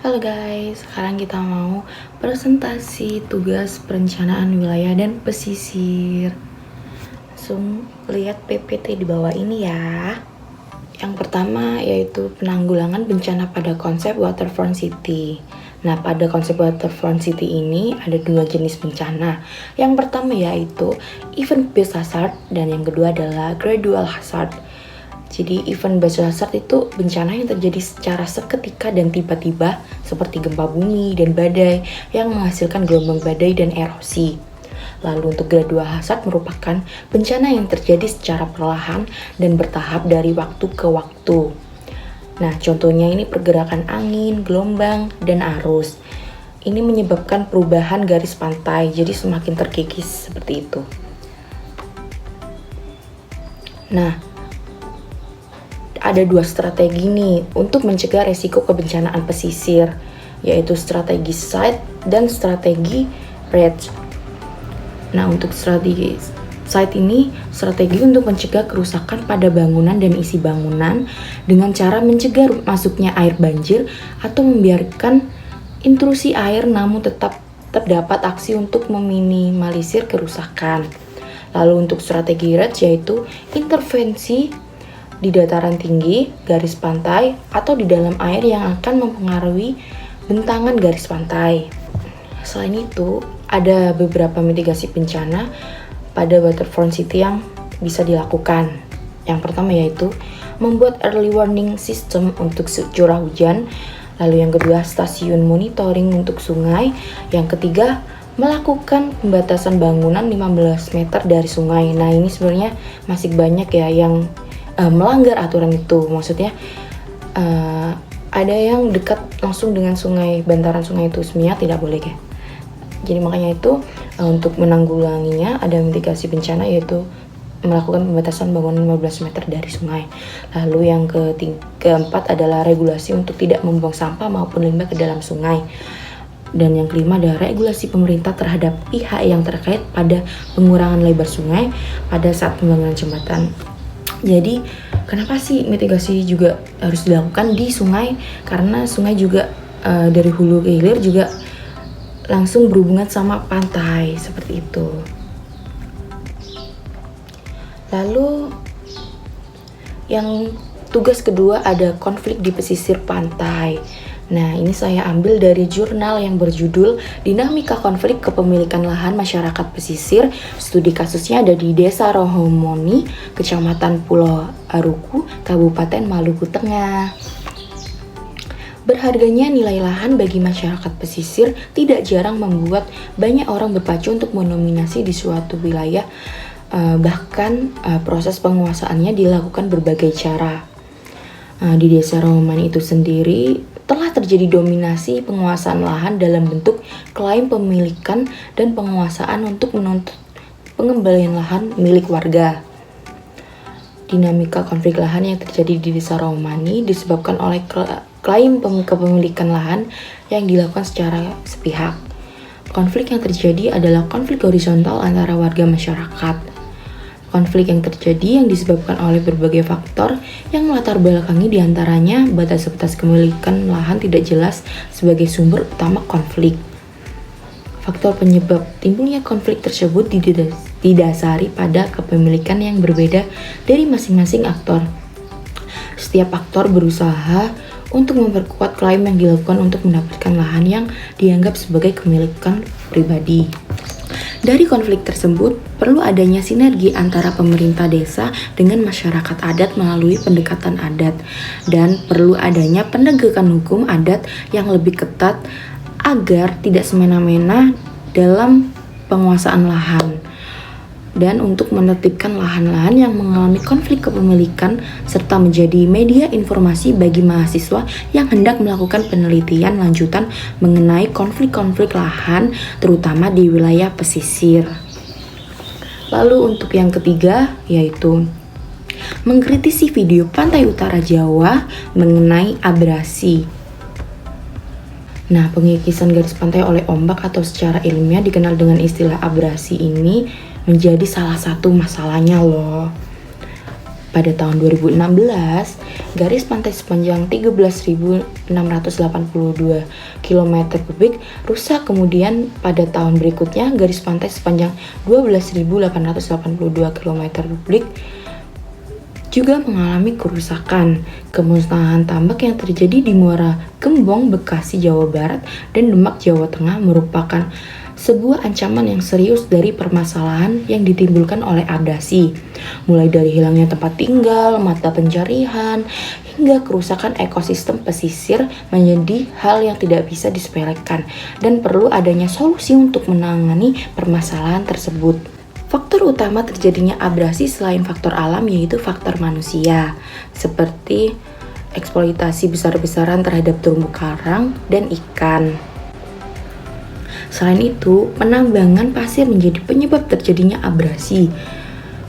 Halo guys, sekarang kita mau presentasi tugas perencanaan wilayah dan pesisir. Langsung lihat PPT di bawah ini ya. Yang pertama yaitu penanggulangan bencana pada konsep waterfront city. Nah, pada konsep waterfront city ini ada dua jenis bencana. Yang pertama yaitu event-based hazard dan yang kedua adalah gradual hazard. Jadi event-based hazard itu bencana yang terjadi secara seketika dan tiba-tiba seperti gempa bumi dan badai yang menghasilkan gelombang badai dan erosi. Lalu untuk gradual hazard merupakan bencana yang terjadi secara perlahan dan bertahap dari waktu ke waktu. Nah, contohnya ini pergerakan angin, gelombang, dan arus. Ini menyebabkan perubahan garis pantai, jadi semakin terkikis seperti itu. Nah, ada dua strategi nih untuk mencegah resiko kebencanaan pesisir, yaitu strategi site dan strategi REDGE. Nah, untuk strategi site ini strategi untuk mencegah kerusakan pada bangunan dan isi bangunan dengan cara mencegah masuknya air banjir atau membiarkan intrusi air namun tetap terdapat aksi untuk meminimalisir kerusakan. Lalu untuk strategi REDGE yaitu intervensi di dataran tinggi, garis pantai, atau di dalam air yang akan mempengaruhi bentangan garis pantai. Selain itu, ada beberapa mitigasi bencana pada waterfront city yang bisa dilakukan. Yang pertama yaitu membuat early warning system untuk curah hujan. Lalu yang kedua, stasiun monitoring untuk sungai. Yang ketiga, melakukan pembatasan bangunan 15 meter dari sungai. Nah, ini sebenarnya masih banyak ya yang melanggar aturan itu. Maksudnya ada yang dekat langsung dengan sungai, bantaran sungai itu sebenarnya tidak boleh ya. Jadi makanya itu untuk menanggulanginya ada mitigasi bencana yaitu melakukan pembatasan bangunan 15 meter dari sungai. Lalu yang keempat adalah regulasi untuk tidak membuang sampah maupun limbah ke dalam sungai. Dan yang kelima adalah regulasi pemerintah terhadap pihak yang terkait pada pengurangan lebar sungai pada saat pembangunan jembatan. Jadi kenapa sih mitigasi juga harus dilakukan di sungai? Karena sungai juga dari hulu ke hilir juga langsung berhubungan sama pantai seperti itu. Lalu yang tugas kedua ada konflik di pesisir pantai. Nah, ini saya ambil dari jurnal yang berjudul Dinamika Konflik Kepemilikan Lahan Masyarakat Pesisir. Studi kasusnya ada di Desa Rohomoni, Kecamatan Pulau Aruku, Kabupaten Maluku Tengah. Berharganya nilai lahan bagi masyarakat pesisir tidak jarang membuat banyak orang berpacu untuk mendominasi di suatu wilayah. Bahkan proses penguasaannya dilakukan berbagai cara. Di Desa Rohomoni itu sendiri telah terjadi dominasi penguasaan lahan dalam bentuk klaim pemilikan dan penguasaan untuk menuntut pengembalian lahan milik warga. Dinamika konflik lahan yang terjadi di Desa Rohomoni disebabkan oleh klaim kepemilikan lahan yang dilakukan secara sepihak. Konflik yang terjadi adalah konflik horizontal antara warga masyarakat. Konflik yang terjadi yang disebabkan oleh berbagai faktor yang melatar belakangi diantaranya batas-batas kepemilikan lahan tidak jelas sebagai sumber utama konflik. Faktor penyebab timbulnya konflik tersebut didasari pada kepemilikan yang berbeda dari masing-masing aktor. Setiap aktor berusaha untuk memperkuat klaim yang dilakukan untuk mendapatkan lahan yang dianggap sebagai kepemilikan pribadi. Dari konflik tersebut, perlu adanya sinergi antara pemerintah desa dengan masyarakat adat melalui pendekatan adat, dan perlu adanya penegakan hukum adat yang lebih ketat agar tidak semena-mena dalam penguasaan lahan. Dan untuk menertibkan lahan-lahan yang mengalami konflik kepemilikan serta menjadi media informasi bagi mahasiswa yang hendak melakukan penelitian lanjutan mengenai konflik-konflik lahan terutama di wilayah pesisir. Lalu untuk yang ketiga yaitu mengkritisi video Pantai Utara Jawa mengenai abrasi. Nah, pengikisan garis pantai oleh ombak atau secara ilmiah dikenal dengan istilah abrasi ini menjadi salah satu masalahnya loh. Pada tahun 2016, garis pantai sepanjang 13.682 km kubik rusak. Kemudian pada tahun berikutnya, garis pantai sepanjang 12.882 km kubik juga mengalami kerusakan. Kemusnahan tambak yang terjadi di Muara Gembong, Bekasi, Jawa Barat, dan Demak, Jawa Tengah merupakan sebuah ancaman yang serius dari permasalahan yang ditimbulkan oleh abrasi, mulai dari hilangnya tempat tinggal, mata pencarian, hingga kerusakan ekosistem pesisir menjadi hal yang tidak bisa disepelekan dan perlu adanya solusi untuk menangani permasalahan tersebut. Faktor utama terjadinya abrasi selain faktor alam yaitu faktor manusia, seperti eksploitasi besar-besaran terhadap terumbu karang dan ikan. Selain itu, penambangan pasir menjadi penyebab terjadinya abrasi.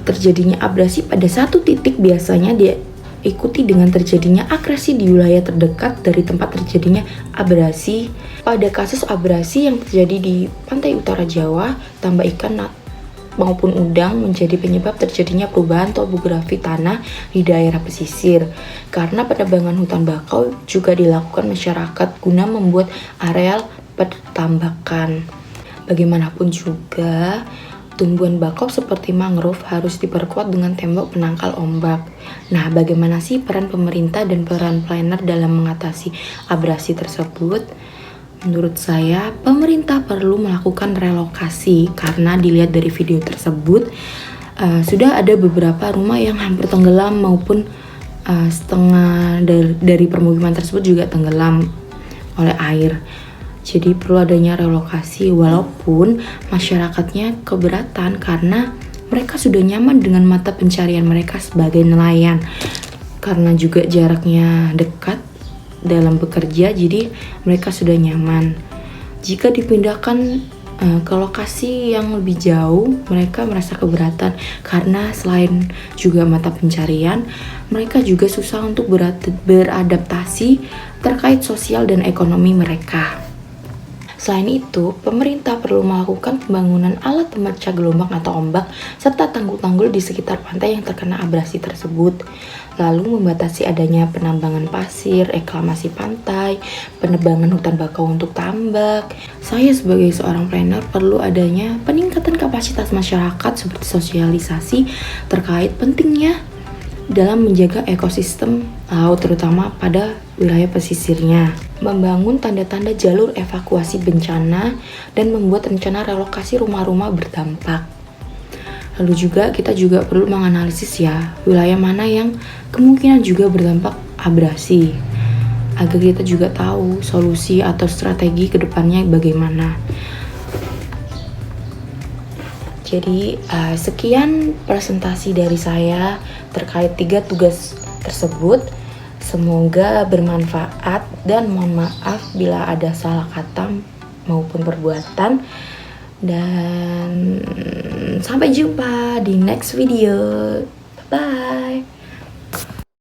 Terjadinya abrasi pada satu titik biasanya diikuti dengan terjadinya akresi di wilayah terdekat dari tempat terjadinya abrasi. Pada kasus abrasi yang terjadi di pantai utara Jawa, tambak ikan maupun udang menjadi penyebab terjadinya perubahan topografi tanah di daerah pesisir. Karena penebangan hutan bakau juga dilakukan masyarakat guna membuat areal pertambakan. Bagaimanapun juga, tumbuhan bakau seperti mangrove harus diperkuat dengan tembok penangkal ombak. Nah, bagaimana sih peran pemerintah dan peran planner dalam mengatasi abrasi tersebut? Menurut saya, pemerintah perlu melakukan relokasi karena dilihat dari video tersebut, sudah ada beberapa rumah yang hampir tenggelam maupun setengah dari permukiman tersebut juga tenggelam oleh air. Jadi perlu adanya relokasi walaupun masyarakatnya keberatan karena mereka sudah nyaman dengan mata pencarian mereka sebagai nelayan. Karena juga jaraknya dekat dalam bekerja, jadi mereka sudah nyaman. Jika dipindahkan ke lokasi yang lebih jauh, mereka merasa keberatan karena selain juga mata pencarian, mereka juga susah untuk beradaptasi terkait sosial dan ekonomi mereka. Selain itu, pemerintah perlu melakukan pembangunan alat pemecah gelombang atau ombak serta tanggul-tanggul di sekitar pantai yang terkena abrasi tersebut. Lalu membatasi adanya penambangan pasir, reklamasi pantai, penebangan hutan bakau untuk tambak. Saya sebagai seorang planner perlu adanya peningkatan kapasitas masyarakat seperti sosialisasi terkait pentingnya dalam menjaga ekosistem laut terutama pada wilayah pesisirnya, membangun tanda-tanda jalur evakuasi bencana, dan membuat rencana relokasi rumah-rumah berdampak. Lalu juga kita juga perlu menganalisis ya wilayah mana yang kemungkinan juga berdampak abrasi agar kita juga tahu solusi atau strategi kedepannya bagaimana. Jadi sekian presentasi dari saya terkait 3 tugas tersebut. Semoga bermanfaat dan mohon maaf bila ada salah kata maupun perbuatan. Dan sampai jumpa di next video. Bye.